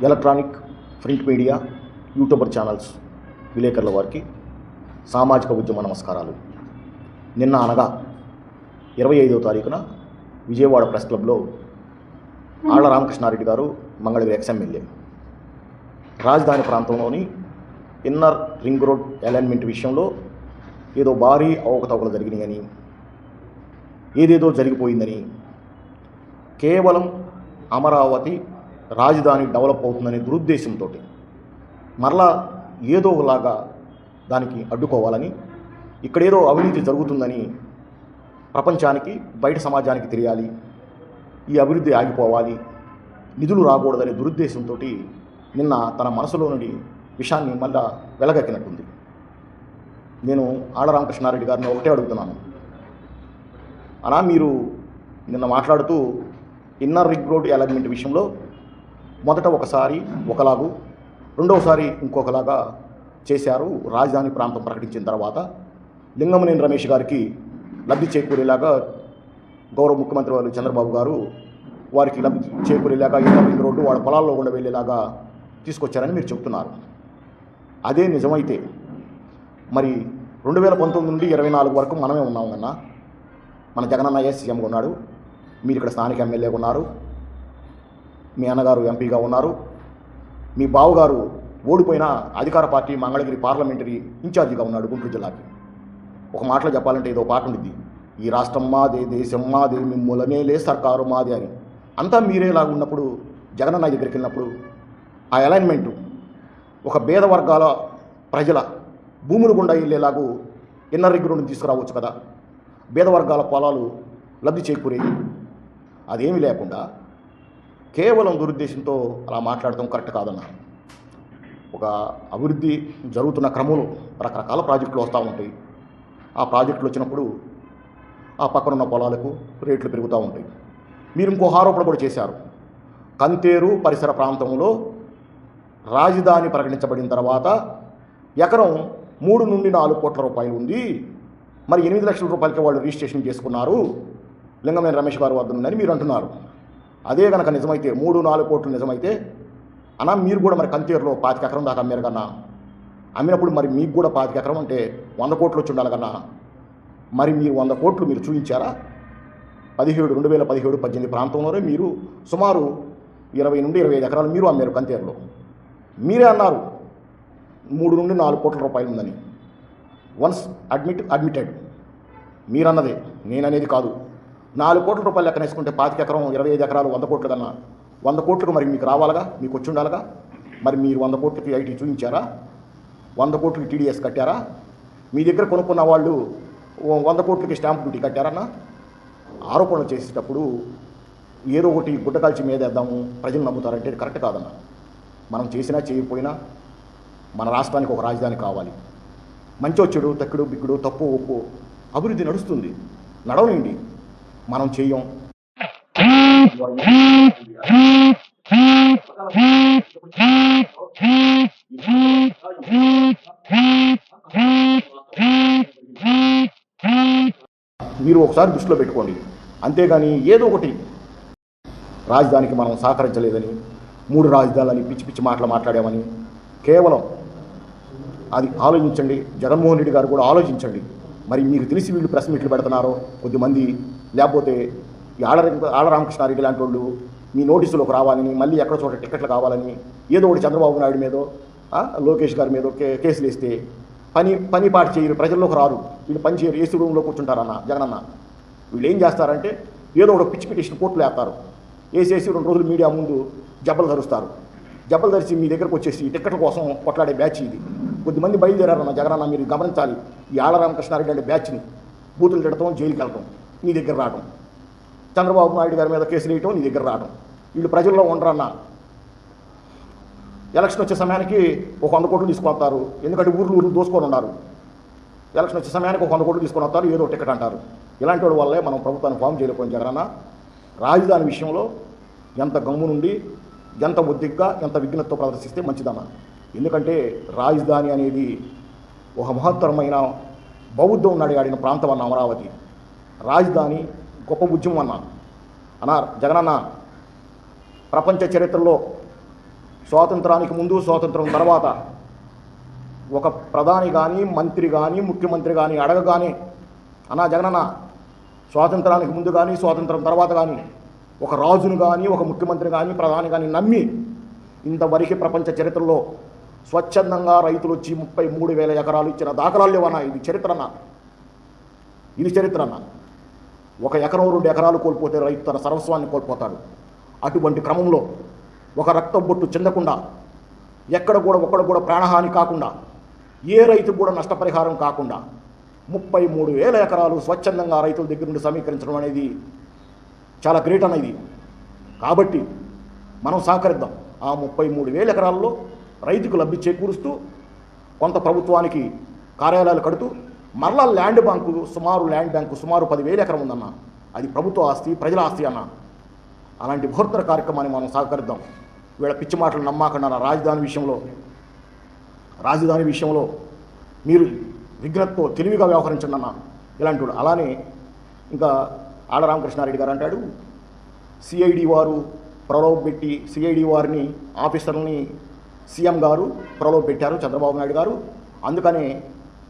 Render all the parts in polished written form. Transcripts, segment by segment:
Electronic print media YouTuber channels విలేకరుల వారికి సామాజిక ఉద్యమ నమస్కారాలు. నిన్న అనగా 25వ తారీఖున విజయవాడ ప్రెస్ క్లబ్లో ఆళ్ల రామకృష్ణారెడ్డి గారు మంగళగిరి ఎక్స్ఎమ్మెల్యే రాజధాని ప్రాంతంలోని ఇన్నర్ రింగ్ రోడ్ అలైన్మెంట్ విషయంలో ఏదో భారీ అవకతవకలు జరిగినాయని, ఏదేదో జరిగిపోయిందని, కేవలం అమరావతి రాజధాని డెవలప్ అవుతుందనే దురుద్దేశంతో మరలా ఏదో ఒకలాగా దానికి అడ్డుకోవాలని, ఇక్కడేదో అవినీతి జరుగుతుందని ప్రపంచానికి బయట సమాజానికి తెలియాలి, ఈ అభివృద్ధి ఆగిపోవాలి, నిధులు రాకూడదనే దురుద్దేశంతో నిన్న తన మనసులో నుండి విషయాన్ని మళ్ళా వెలగక్కినట్టుంది. నేను ఆళ్ల రామకృష్ణారెడ్డి గారిని ఒకటే అడుగుతున్నాను. అలా మీరు నిన్న మాట్లాడుతూ ఇన్నర్ రింగ్ రోడ్ అలైన్మెంట్ విషయంలో మొదట ఒకసారి ఒకలాగు, రెండవసారి ఇంకొకలాగా చేశారు. రాజధాని ప్రాంతం ప్రకటించిన తర్వాత లింగమనేని రమేష్ గారికి లబ్ధి చేకూరేలాగా గౌరవ ముఖ్యమంత్రి వారు చంద్రబాబు గారు వారికి లబ్ధి చేకూరేలాగా ఇన్నర్ రింగ్ రోడ్డు వాళ్ళ పొలాల్లో కూడా వెళ్ళేలాగా తీసుకొచ్చారని మీరు చెబుతున్నారు. అదే నిజమైతే మరి 2019 నుండి 24 వరకు మనమే ఉన్నాం కన్నా. మన జగనన్నయ్య సీఎంగా ఉన్నాడు, మీరు ఇక్కడ స్థానిక ఎమ్మెల్యేగా ఉన్నారు, మీ అన్నగారు ఎంపీగా ఉన్నారు, మీ బావగారు ఓడిపోయిన అధికార పార్టీ మంగళగిరి పార్లమెంటరీ ఇన్ఛార్జిగా ఉన్నాడు గుంటూరు జిల్లాకి. ఒక మాటలో చెప్పాలంటే ఏదో పాట ఉండిద్ది, ఈ రాష్ట్రం మాదే, దేశం మాదే, మిమ్ములనేలే సర్కారు మాదే అని. అంతా మీరేలాగా ఉన్నప్పుడు జగనన్న దగ్గరికి వెళ్ళినప్పుడు ఆ అలైన్మెంటు ఒక పేద వర్గాల ప్రజల భూములు గుండా వెళ్ళేలాగూ ఇన్నర్ రింగ్ రోడ్డుని తీసుకురావచ్చు కదా, పేద వర్గాల పొలాలు లబ్ధి చేకూరేవి. అదేమీ లేకుండా కేవలం దురుద్దేశంతో అలా మాట్లాడటం కరెక్ట్ కాదన్న. ఒక అభివృద్ధి జరుగుతున్న క్రమంలో రకరకాల ప్రాజెక్టులు వస్తూ ఉంటాయి. ఆ ప్రాజెక్టులు వచ్చినప్పుడు ఆ పక్కనున్న పొలాలకు రేట్లు పెరుగుతూ ఉంటాయి. మీరు ఇంకో ఆరోపణ కూడా చేశారు. కంతేరు పరిసర ప్రాంతంలో రాజధాని ప్రకటించబడిన తర్వాత ఎకరం 3 నుండి 4 కోట్ల రూపాయలు ఉంది, మరి 8 లక్షల రూపాయలకి వాళ్ళు రిజిస్ట్రేషన్ చేసుకున్నారు లింగమనేని రమేష్ గారు వద్ద ఉందని మీరు అంటున్నారు. అదే కనుక నిజమైతే 3-4 కోట్లు నిజమైతే అన్నా, మీరు కూడా మరి కంతేరులో 25 ఎకరం దాకా అమ్మారు కన్నా. అమ్మినప్పుడు మరి మీకు కూడా 25 ఎకరం అంటే 100 కోట్లు వచ్చి ఉండాలి కన్నా. మరి మీరు 100 కోట్లు మీరు చూపించారా? 2017-18 ప్రాంతంలోనే మీరు సుమారు 20 నుండి 25 ఎకరాలు మీరు అమ్మారు కంతేరులో. మీరే అన్నారు 3 నుండి 4 కోట్ల రూపాయలు ఉందని. వన్స్ అడ్మిటెడ్ మీరన్నదే, నేననేది కాదు. 4 కోట్ల రూపాయలు లెక్కన వేసుకుంటే 25 ఎకరం 25 ఎకరాలు 100 కోట్లు కన్నా. 100 కోట్లకు మరి మీకు రావాలిగా, మీకు వచ్చి ఉండాలిగా. మరి మీరు 100 కోట్లకి ఐటీ చూపించారా? 100 కోట్లకి టీడీఎస్ కట్టారా? మీ దగ్గర కొనుక్కున్న వాళ్ళు 100 కోట్లకి స్టాంప్ డ్యూటీ కట్టారన్నా? ఆరోపణలు చేసేటప్పుడు ఏదో ఒకటి గుడ్డకాల్చి మీదేద్దాము, ప్రజలు నమ్ముతారంటే కరెక్ట్ కాదన్న. మనం చేసినా చేయకపోయినా మన రాష్ట్రానికి ఒక రాజధాని కావాలి. మంచో చెడు, తక్కుడు బిక్కుడు, తప్పు ఒప్పు అభివృద్ధి నడుస్తుంది, నడవనండి. మనం చెయ్యం. మీరు ఒకసారి దృష్టిలో పెట్టుకోండి. అంతేగాని ఏదో ఒకటి రాజధానికి మనం సహకరించలేదని, 3 రాజధానులని పిచ్చి పిచ్చి మాటలు మాట్లాడామని కేవలం అది ఆలోచించండి. జగన్మోహన్ రెడ్డి గారు కూడా ఆలోచించండి. మరి మీకు తెలిసి వీళ్ళు ప్రెస్ మీట్లు పెడుతున్నారో కొద్దిమంది, లేకపోతే ఆళ్ల రామకృష్ణారెడ్డి లాంటి వాళ్ళు మీ నోటీసులోకి రావాలని, మళ్ళీ ఎక్కడ చోట టికెట్లు కావాలని ఏదో ఒకటి చంద్రబాబు నాయుడు మీదో లోకేష్ గారి మీదో కేసులు వేస్తే పని పాటు చేయరు, ప్రజల్లోకి రారు, వీళ్ళు పని చేయరు, ఏసీ రూమ్లో కూర్చుంటారన్న జగనన్న. వీళ్ళు ఏం చేస్తారంటే ఏదో ఒక పిచ్చి పిటిషన్ కోర్టులు వేస్తారు, వేసేసి 2 రోజులు మీడియా ముందు జబ్బలు ధరుస్తారు. జబ్బలు ధరిచి మీ దగ్గరకు వచ్చేసి టికెట్ల కోసం కొట్లాడే బ్యాచ్ ఇది. కొద్దిమంది బయలుదేరారన్న జగనన్న, మీరు గమనించాలి. ఈ ఆళ్ల రామకృష్ణారెడ్డి అంటే బ్యాచ్ని బూతులు తిడటం, జైలుకి వెళ్ళటం, నీ దగ్గర రావడం, చంద్రబాబు నాయుడు గారి మీద కేసులు వేయటం, నీ దగ్గర రావడం. వీళ్ళు ప్రజల్లో ఉండరన్న. ఎలక్షన్ వచ్చే సమయానికి ఒక 100 కోట్లు తీసుకొని వస్తారు, ఎందుకంటే ఊర్లు దోసుకొని ఉన్నారు. ఎలక్షన్ వచ్చే సమయానికి ఒక 100 కోట్లు తీసుకొని వస్తారు, ఏదో టికెట్ అంటారు. ఇలాంటి వాడి వల్లే మనం ప్రభుత్వాన్ని ఫామ్ చేయలేకపోయింది. జగనన్న రాజధాని విషయంలో ఎంత గమ్ము నుండి, ఎంత ఒద్దిగ్గా, ఎంత విఘ్నతతో ప్రదర్శిస్తే మంచిదన్న. ఎందుకంటే రాజధాని అనేది ఒక మహత్తరమైన బౌద్ధం నడియాడిన ప్రాంతం అన్న అమరావతి. రాజధాని గొప్ప ఉద్యమం అన్న జగనన్న. ప్రపంచ చరిత్రలో స్వాతంత్రానికి ముందు స్వాతంత్రం తర్వాత ఒక ప్రధాని కానీ మంత్రి కానీ ముఖ్యమంత్రి కానీ అడగగానే అన్నా జగనన్న స్వాతంత్రానికి ముందు కానీ స్వాతంత్రం తర్వాత కానీ ఒక రాజును కానీ ఒక ముఖ్యమంత్రి కానీ ప్రధాని కానీ నమ్మి ఇంతవరకు ప్రపంచ చరిత్రలో స్వచ్ఛందంగా రైతులు వచ్చి 33,000 ఎకరాలు ఇచ్చిన దాఖలాలు లేవన్నా. ఇది చరిత్రన్నా, ఇది చరిత్రన్నా. 1 ఎకరం 2 ఎకరాలు కోల్పోతే రైతు తన సర్వస్వాన్ని కోల్పోతాడు. అటువంటి క్రమంలో ఒక రక్తం బొట్టు చెందకుండా ఒక్కడు కూడా ప్రాణహాని కాకుండా ఏ రైతు కూడా నష్టపరిహారం కాకుండా 33,000 ఎకరాలు స్వచ్ఛందంగా రైతుల దగ్గర నుండి సమీకరించడం అనేది చాలా గ్రేట్ అన్న ఇది. కాబట్టి మనం సహకరిద్దాం. ఆ 33,000 ఎకరాల్లో రైతుకు లబ్ధి చేకూరుస్తూ కొంత ప్రభుత్వానికి కార్యాలయాలు కడుతూ మరలా ల్యాండ్ బ్యాంకు సుమారు 10,000 ఎకరం ఉందన్న. అది ప్రభుత్వ ఆస్తి, ప్రజల ఆస్తి అన్న. అలాంటి బృహత్తర కార్యక్రమాన్ని మనం సహకరిద్దాం. వీళ్ళ పిచ్చి మాటలు నమ్మకుండా రాజధాని విషయంలో మీరు విఘ్నతతో తెలివిగా వ్యవహరించండి అన్న ఇలాంటి వాడు. అలానే ఇంకా ఆళ్ల రామకృష్ణారెడ్డి గారు అంటాడు, సిఐడి వారు ప్రలోభపెట్టి సిఐడి వారిని ఆఫీసర్ని సీఎం గారు ప్రలోభపెట్టారు చంద్రబాబు నాయుడు గారు, అందుకనే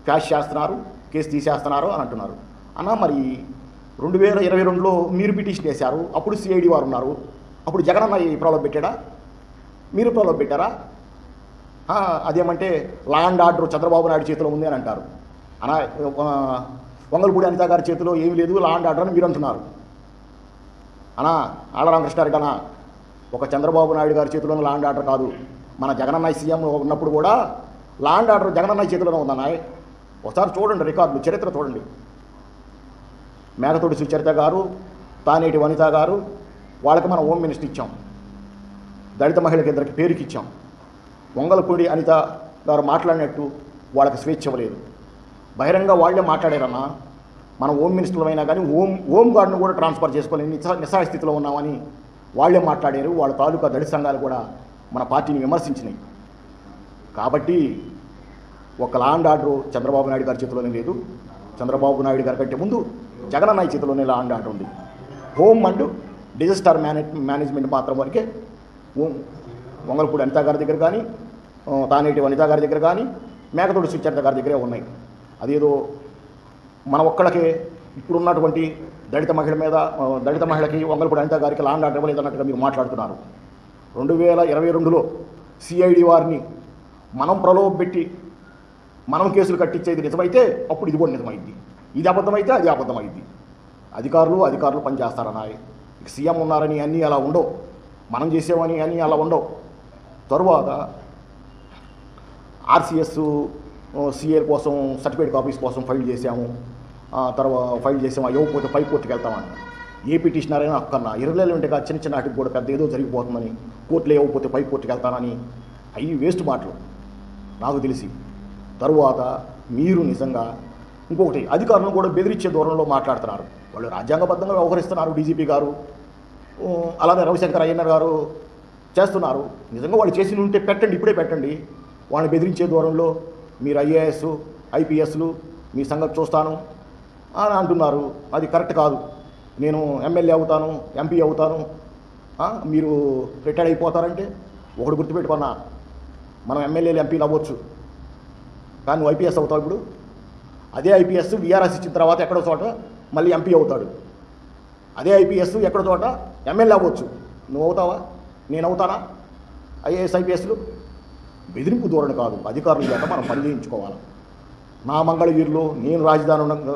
క్యాష్ చేస్తున్నారు, కేసు తీసేస్తున్నారు అని అంటున్నారు. అన్న మరి 2022లో మీరు పిటిషన్ వేశారు, అప్పుడు సిఐడి వారు ఉన్నారు, అప్పుడు జగనన్న ప్రలోభపెట్టాడా? మీరు ప్రలోభపెట్టారా? అదేమంటే law and order Chandrababu Naidu చేతిలో ఉంది అని అంటారు. అనా వంగలపూడి అనిత గారి చేతిలో ఏమీ లేదు, లా అండ్ ఆర్డర్ అని మీరు అంటున్నారు. అనా ఆళ్ల రామకృష్ణారెడ్డి అన్న, ఒక చంద్రబాబు నాయుడు గారి చేతిలోనే లా అండ్ ఆర్డర్ కాదు, మన జగనన్నయ్య సీఎం ఉన్నప్పుడు కూడా లా అండ్ ఆర్డర్ జగనన్నయ్య చేతిలోనే ఉందన్నాయ్. ఒకసారి చూడండి రికార్డులు, చరిత్ర చూడండి. మేకతోటి సుచరిత గారు, తానేటి వనిత గారు, వాళ్ళకి మనం హోమ్ మినిస్టర్ ఇచ్చాం. దళిత మహిళకి ఇద్దరికి పేరుకి ఇచ్చాం. వంగలపూడి అనిత గారు మాట్లాడినట్టు వాళ్ళకి స్వేచ్ఛ ఇవ్వలేదు. బహిరంగ వాళ్లే మాట్లాడారన్నా. మనం హోమ్ మినిస్టర్లు అయినా కానీ హోమ్ గార్డును కూడా ట్రాన్స్ఫర్ చేసుకొని నిస్సహాయ స్థితిలో ఉన్నామని వాళ్లే మాట్లాడారు. వాళ్ళ తాలూకా దళిత సంఘాలు కూడా మన పార్టీని విమర్శించినాయి. కాబట్టి ఒక law and order Chandrababu Naidu గారి చేతిలోనే లేదు. చంద్రబాబు నాయుడు గారి కంటే ముందు జగనన్నయ్య చేతిలోనే లా అండ్ ఆర్డర్ ఉంది. హోమ్ అండ్ డిజాస్టర్ మేనేజ్మెంట్ మాత్రం వరకే వంగలపూడి అనిత గారి దగ్గర కానీ, తానేటి వనిత గారి దగ్గర కానీ, మేకతోటి సుచరిత గారి దగ్గరే ఉన్నాయి. అదేదో మన ఒక్కళ్ళకే ఇప్పుడున్నటువంటి దళిత మహిళకి వంగలపూడి అనిత గారికి లా అండ్ ఆర్డర్ ఇవ్వలేదన్నట్టుగా మీరు మాట్లాడుతున్నారు. 2022లో సిఐడి వారిని మనం ప్రలోభపెట్టి మనం కేసులు కట్టించేది నిజమైతే అప్పుడు ఇది కూడా నిజమైంది. ఇది అబద్ధమైతే అది అబద్ధమైంది. అధికారులు పనిచేస్తారన్నాయి. ఇక సీఎం ఉన్నారని అన్నీ అలా ఉండవు, మనం చేసేవని అన్నీ అలా ఉండవు. తరువాత ఆర్సీఎస్ సిఏ కోసం సర్టిఫికేట్ కాపీస్ కోసం ఫైల్ చేసాము. ఇవ్వకపోతే పై కోర్టుకి వెళ్తామని. ఏ పిటిషనర్ అయినా అక్కన్నా ఇర్రెలెవెంట్గా చిన్న వాటికి కూడా పెద్ద ఏదో జరిగిపోతుందని కోర్టులో ఇవ్వకపోతే పై కోర్టుకి వెళ్తానని అవి వేస్ట్ మాటలు నాకు తెలిసి. తరువాత మీరు నిజంగా ఇంకొకటి అధికారులను కూడా బెదిరించే దూరంలో మాట్లాడుతున్నారు. వాళ్ళు రాజ్యాంగబద్ధంగా వ్యవహరిస్తున్నారు. డీజీపీ గారు అలానే రవిశంకర్ అయ్యన్నర్ గారు చేస్తున్నారు. నిజంగా వాళ్ళు చేసి ఉంటే పెట్టండి, ఇప్పుడే పెట్టండి. వాళ్ళని బెదిరించే దూరంలో మీరు ఐఏఎస్ ఐపీఎస్లు మీ సంగతి చూస్తాను అని అంటున్నారు. అది కరెక్ట్ కాదు. నేను ఎమ్మెల్యే అవుతాను, ఎంపీ అవుతాను, మీరు రిటైర్డ్ అయిపోతారంటే ఒకటి గుర్తుపెట్టుకున్నా, మనం ఎమ్మెల్యేలు ఎంపీలు అవ్వచ్చు, కానీ నువ్వు ఐపీఎస్ అవుతావు. ఇప్పుడు అదే ఐపీఎస్ వీఆర్ఎస్ ఇచ్చిన తర్వాత ఎక్కడో చోట మళ్ళీ ఎంపీ అవుతాడు. అదే ఐపీఎస్ ఎక్కడో చోట ఎమ్మెల్యే అవ్వచ్చు. నువ్వు అవుతావా? నేను అవుతానా? ఐఏఎస్ ఐపీఎస్లు బెదిరింపు ధోరణి కాదు. అధికారుల చేత మనం పని చేయించుకోవాలి. నా మంగళగిరిలో నేను రాజధాని ఉండగా,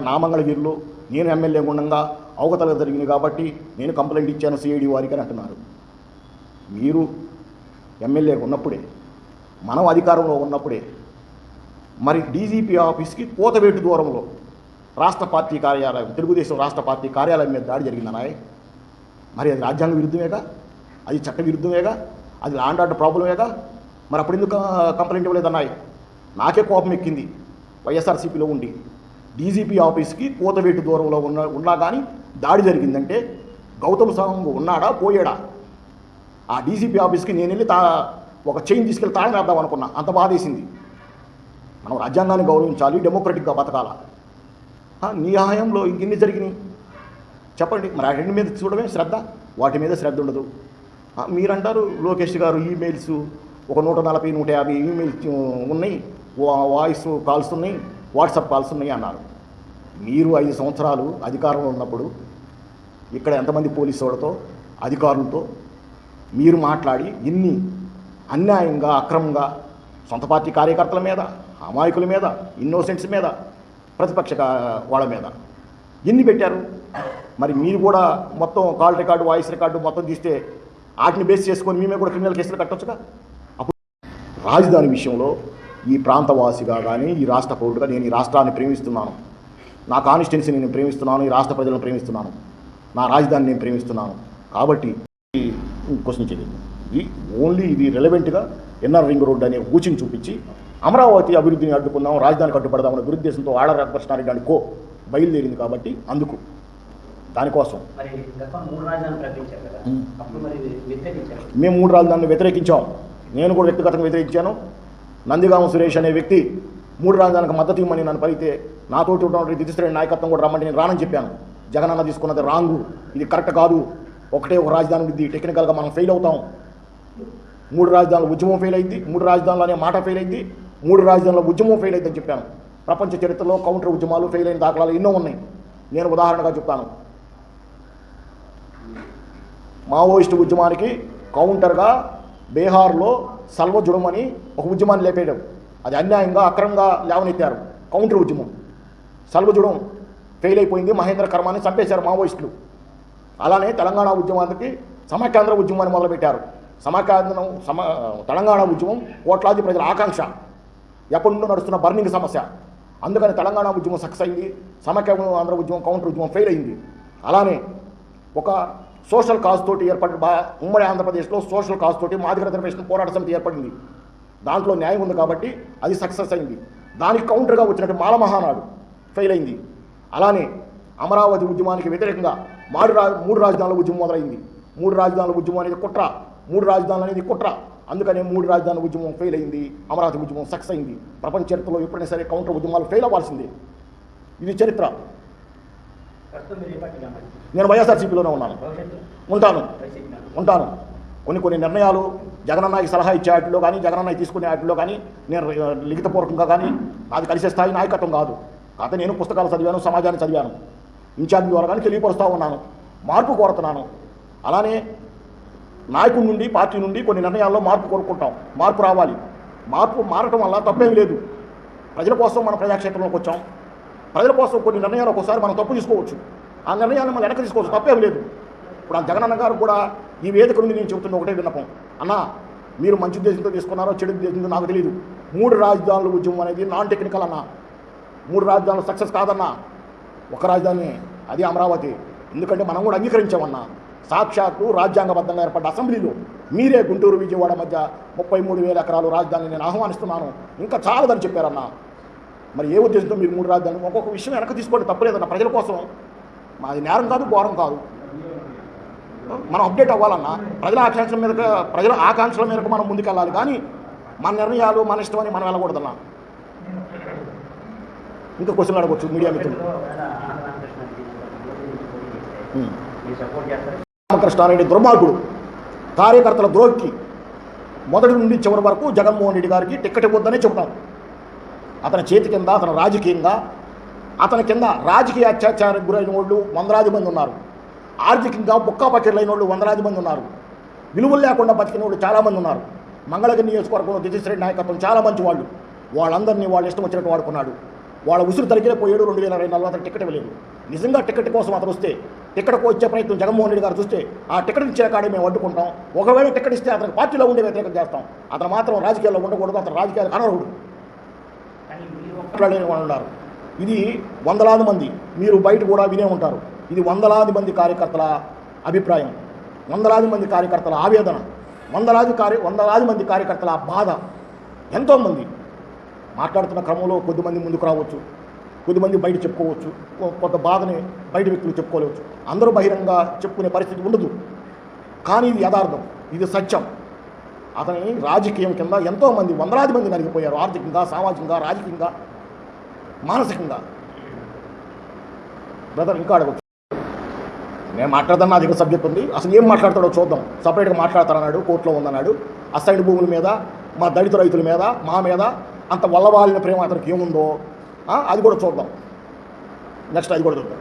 నా మంగళగిరిలో నేను ఎమ్మెల్యే ఉండగా అవకతలు జరిగింది కాబట్టి నేను కంప్లైంట్ ఇచ్చాను సిఐడి వారికి అని అంటున్నారు. మీరు ఎమ్మెల్యేగా ఉన్నప్పుడే, మనం అధికారంలో ఉన్నప్పుడే మరి డీజీపీ ఆఫీస్కి కోతవేటు దూరంలో రాష్ట్ర పార్టీ కార్యాలయం, తెలుగుదేశం రాష్ట్ర పార్టీ కార్యాలయం మీద దాడి జరిగిందన్నాయి. మరి అది రాజ్యాంగ విరుద్ధమేగా, అది చట్ట విరుద్ధమేగా, అది లా అండ్ ఆర్డర్ ప్రాబ్లమేగా. మరి అప్పుడు ఎందుకు కంప్లైంట్ ఇవ్వలేదన్నాయి? నాకే కోపం ఎక్కింది. వైఎస్ఆర్సీపీలో ఉండి డీజీపీ ఆఫీస్కి కోతవేటు దూరంలో ఉన్నా కానీ దాడి జరిగిందంటే గౌతమ్ సవాంగ్ ఉన్నాడా పోయాడా? ఆ డీజీపీ ఆఫీస్కి నేను వెళ్ళి ఒక చైన్ తీసుకెళ్ళి తాళం వేద్దాం అనుకున్నా. అంత బాధేసింది. మనం రాజ్యాంగాన్ని గౌరవించాలి, డెమోక్రటిక్గా బతకాలా. నీ హయాంలో ఇంకెన్ని జరిగినాయి చెప్పండి. మరి వాటి మీద చూడమే శ్రద్ధ, వాటి మీద శ్రద్ధ ఉండదు. మీరంటారు లోకేష్ గారు ఈమెయిల్స్ ఒక 140 150 ఈమెయిల్స్ ఉన్నాయి, వాయిస్ కాల్స్ ఉన్నాయి, వాట్సాప్ కాల్స్ ఉన్నాయి అన్నారు. మీరు 5 సంవత్సరాలు అధికారంలో ఉన్నప్పుడు ఇక్కడ ఎంతమంది పోలీసు వాళ్ళతో అధికారులతో మీరు మాట్లాడి ఇన్ని అన్యాయంగా అక్రమంగా సొంత పార్టీ కార్యకర్తల మీద, అమాయకుల మీద, ఇన్నోసెంట్స్ మీద, ప్రతిపక్ష వాళ్ళ మీద ఎన్ని పెట్టారు? మరి మీరు కూడా మొత్తం కాల్ రికార్డు, వాయిస్ రికార్డు మొత్తం తీస్తే వాటిని బేస్ చేసుకొని మేమే కూడా క్రిమినల్ కేసులు కట్టొచ్చుగా. అప్పుడు రాజధాని విషయంలో ఈ ప్రాంతవాసిగా కానీ ఈ రాష్ట్ర పౌరుడుగా నేను ఈ రాష్ట్రాన్ని ప్రేమిస్తున్నాను, నా కాన్స్టిట్యున్సీని నేను ప్రేమిస్తున్నాను, ఈ రాష్ట్ర ప్రజలను ప్రేమిస్తున్నాను, నా రాజధానిని నేను ప్రేమిస్తున్నాను. కాబట్టి క్వశ్చన్ చేయలేదు. ఓన్లీ ఇది రెలవెంట్గా ఎన్ఆర్ రింగ్ రోడ్డు అనే ఊచిని చూపించి అమరావతి అభివృద్ధిని అడ్డుకుందాం, రాజధానికి అడ్డుపడదామన్న దురుద్దేశంతో ఆళ్ల రామకృష్ణారెడ్డి అని బయలుదేరింది. కాబట్టి అందుకు దానికోసం మేము 3 రాజధానులు వ్యతిరేకించాం. నేను కూడా వ్యక్తిగతంగా వ్యతిరేకించాను. నందిగామ సురేష్ అనే వ్యక్తి 3 రాజధానికి మద్దతు ఇవ్వమని నన్ను పలిగితే నాతోటి ఉన్నటువంటి దిశశ్రేణి నాయకత్వం కూడా రమ్మంటే నేను రానని చెప్పాను. జగనన్న తీసుకున్నది రాంగు, ఇది కరెక్ట్ కాదు, ఒకటే ఒక రాజధాని ఉంది, టెక్నికల్గా మనం ఫెయిల్ అవుతాం. 3 రాజధానుల ఉద్యమం ఫెయిల్ అయింది, 3 రాజధానులు అనే మాట ఫెయిల్ అయింది, 3 రాజధానుల ఉద్యమం ఫెయిల్ అయిందని చెప్పాను. ప్రపంచ చరిత్రలో కౌంటర్ ఉద్యమాలు ఫెయిల్ అయిన దాఖలాలు ఎన్నో ఉన్నాయి. నేను ఉదాహరణగా చెప్తాను. మావోయిస్టు ఉద్యమానికి కౌంటర్గా బీహార్లో సల్వజుడం అని ఒక ఉద్యమాన్ని లేపేయడం, అది అన్యాయంగా అక్రమంగా లేవనెత్తారు. కౌంటర్ ఉద్యమం సల్వజుడం ఫెయిల్ అయిపోయింది, మహేంద్ర కర్మాన్ని చంపేశారు మావోయిస్టులు. అలానే తెలంగాణ ఉద్యమానికి సమాకేంద్ర ఉద్యమాన్ని మొదలుపెట్టారు. తెలంగాణ ఉద్యమం కోట్లాది ప్రజల ఆకాంక్ష, ఎప్పటి నుండో నడుస్తున్న బర్నింగ్ సమస్య. అందుకని తెలంగాణ ఉద్యమం సక్సెస్ అయింది, సమాకేంద్ర ఉద్యమం కౌంటర్ ఉద్యమం ఫెయిల్ అయింది. అలానే ఒక సోషల్ కాజ్ తోటి ఏర్పడి ఉమ్మడి ఆంధ్రప్రదేశ్లో సోషల్ కాజ్ తోటి మాదిగ రిజర్వేషన్ పోరాట సమితి ఏర్పడింది. దాంట్లో న్యాయం ఉంది కాబట్టి అది సక్సెస్ అయింది. దానికి కౌంటర్గా వచ్చినట్టు మాల మహానాడు ఫెయిల్ అయింది. అలానే అమరావతి ఉద్యమానికి వ్యతిరేకంగా 3 రాజధానుల ఉద్యమం మొదలైంది. 3 రాజధానుల ఉద్యమం అనేది కుట్ర, 3 రాజధానులు అనేది కుట్ర. అందుకనే 3 రాజధానుల ఉద్యమం ఫెయిల్ అయింది, అమరావతి ఉద్యమం సక్సెస్ అయింది. ప్రపంచ చరిత్రలో ఎప్పుడైనా సరే కౌంటర్ ఉద్యమాలు ఫెయిల్ అవ్వాల్సిందే, ఇది చరిత్ర. నేను వైఎస్ఆర్సీపీలోనే ఉంటాను. కొన్ని నిర్ణయాలు జగనన్నకి సలహా ఇచ్చే వాటిలో కానీ, జగనన్నకి తీసుకునే వాటిలో కానీ నేను లిఖితపూర్వకంగా కానీ నాది కలిసే స్థాయి నాయకత్వం కాదు. కాకపోతే నేను పుస్తకాలు చదివాను, సమాజాన్ని చదివాను, ఇన్ఛార్జ్ ద్వారా కానీ తెలియపరుస్తూ ఉన్నాను, మార్పు కోరుతున్నాను. అలానే నాయకుడి నుండి, పార్టీ నుండి కొన్ని నిర్ణయాల్లో మార్పు కోరుకుంటాం. మార్పు రావాలి, మారటం వల్ల తప్పేమీ లేదు. ప్రజల కోసం మనం ప్రజాక్షేత్రంలోకి వచ్చాం. ప్రజల కోసం కొన్ని నిర్ణయాలు ఒక్కోసారి మనం తప్పు తీసుకోవచ్చు, ఆ నిర్ణయాన్ని మనం వెనక్కి తీసుకోవచ్చు, తప్పేం లేదు. ఇప్పుడు ఆ జగనన్న గారు కూడా ఈ వేదిక నుండి నేను చెబుతున్న ఒకటే విన్నపం, అన్న మీరు మంచి ఉద్దేశంతో తీసుకున్నారో చెడు ఉద్దేశంతో నాకు తెలియదు. 3 రాజధానుల ఉద్యమం అనేది నాన్ టెక్నికల్ అన్న. 3 రాజధానులు సక్సెస్ కాదన్నా, ఒక రాజధాని అది అమరావతి. ఎందుకంటే మనం కూడా అంగీకరించామన్నా. సాక్షాత్తు రాజ్యాంగబద్ధంగా ఏర్పడ్డ అసెంబ్లీలో మీరే గుంటూరు విజయవాడ మధ్య 33,000 ఎకరాలు రాజధాని నేను ఆహ్వానిస్తున్నాను, ఇంకా చాలదని చెప్పారన్నా. మరి ఏ ఉద్దేశంతో మీరు 3 రాజధానులు? ఒక్కొక్క విషయం వెనక్కి తీసుకోండి, తప్పలేదన్న. ప్రజల కోసం మాది నేరం కాదు, ఘోరం కాదు. మనం అప్డేట్ అవ్వాలన్నా ప్రజల ఆకాంక్షల మేరకు మనం ముందుకెళ్ళాలి. కానీ మన నిర్ణయాలు మన ఇష్టం అని మనం వెళ్ళకూడదన్నా. ఇంకా క్వశ్చన్లు అడగవచ్చు మీడియా మిత్రులు. రామకృష్ణారెడ్డి దుర్మార్గుడు, కార్యకర్తల ద్రోహికి మొదటి నుండి చివరి వరకు జగన్మోహన్ రెడ్డి గారికి టిక్కెట్ ఇవ్వద్దనే చెబుతాం. అతని చేతి కింద, అతని రాజకీయంగా, అతని కింద రాజకీయ అత్యాచారానికి గురైన వాళ్ళు 100 మంది ఉన్నారు. ఆర్థికంగా బుక్కా పకెట్లైన వాళ్ళు 100 మంది ఉన్నారు. విలువలు లేకుండా బతికిన వాళ్ళు చాలామంది ఉన్నారు. మంగళగిరి నియోజకవర్గంలో దిశశ్రేణి నాయకత్వం చాలా మంచి వాళ్ళు. వాళ్ళందరినీ వాళ్ళ ఇష్టం వచ్చినట్టు వాడుకున్నాడు. వాళ్ళ ఉసురు తరిగిలే పోయాడు. 2024 అతను టికెట్ ఇవ్వలేదు. నిజంగా టికెట్ కోసం అతను వస్తే, టికెట్కు వచ్చే ప్రయత్నం జగన్మోహన్ రెడ్డి గారు చూస్తే ఆ టికెట్ ఇచ్చే కాడే మేము అడ్డుకుంటాం. ఒకవేళ టికెట్ ఇస్తే అతనికి పార్టీలో ఉండే వ్యతిరేకం చేస్తాం. అతను మాత్రం రాజకీయాల్లో ఉండకూడదు, అతను రాజకీయాలకు అనర్హుడు మాట్లాడే వాళ్ళు ఉన్నారు. ఇది 100,000 మంది, మీరు బయట కూడా వినే ఉంటారు. ఇది 100,000 మంది కార్యకర్తల అభిప్రాయం, 100,000 మంది కార్యకర్తల ఆవేదన, 100,000 మంది కార్యకర్తల బాధ. ఎంతోమంది మాట్లాడుతున్న క్రమంలో కొద్దిమంది ముందుకు రావచ్చు, కొద్దిమంది బయట చెప్పుకోవచ్చు, కొంత బాధని బయట వ్యక్తులు చెప్పుకోవచ్చు. అందరూ బహిరంగ చెప్పుకునే పరిస్థితి ఉండదు. కానీ ఇది యథార్థం, ఇది సత్యం. అతని రాజకీయం కింద ఎంతోమంది 100,000 మంది నలిగిపోయారు. ఆర్థికంగా, సామాజికంగా, రాజకీయంగా, మానసికంగా. బ్రదర్ ఇంకా అడగచ్చు. నేను మాట్లాడదాన్ని నా దగ్గర సబ్జెక్ట్ ఉంది. అసలు ఏం మాట్లాడతాడో చూద్దాం. సపరేట్గా మాట్లాడతారన్నాడు, కోర్టులో ఉందన్నాడు. అసైన్డ్ భూముల మీద, మా దళిత రైతుల మీద, మా మీద అంత వల్లవాలిన ప్రేమ అతనికి ఏముందో అది కూడా చూద్దాం. నెక్స్ట్ అది కూడా చూద్దాం.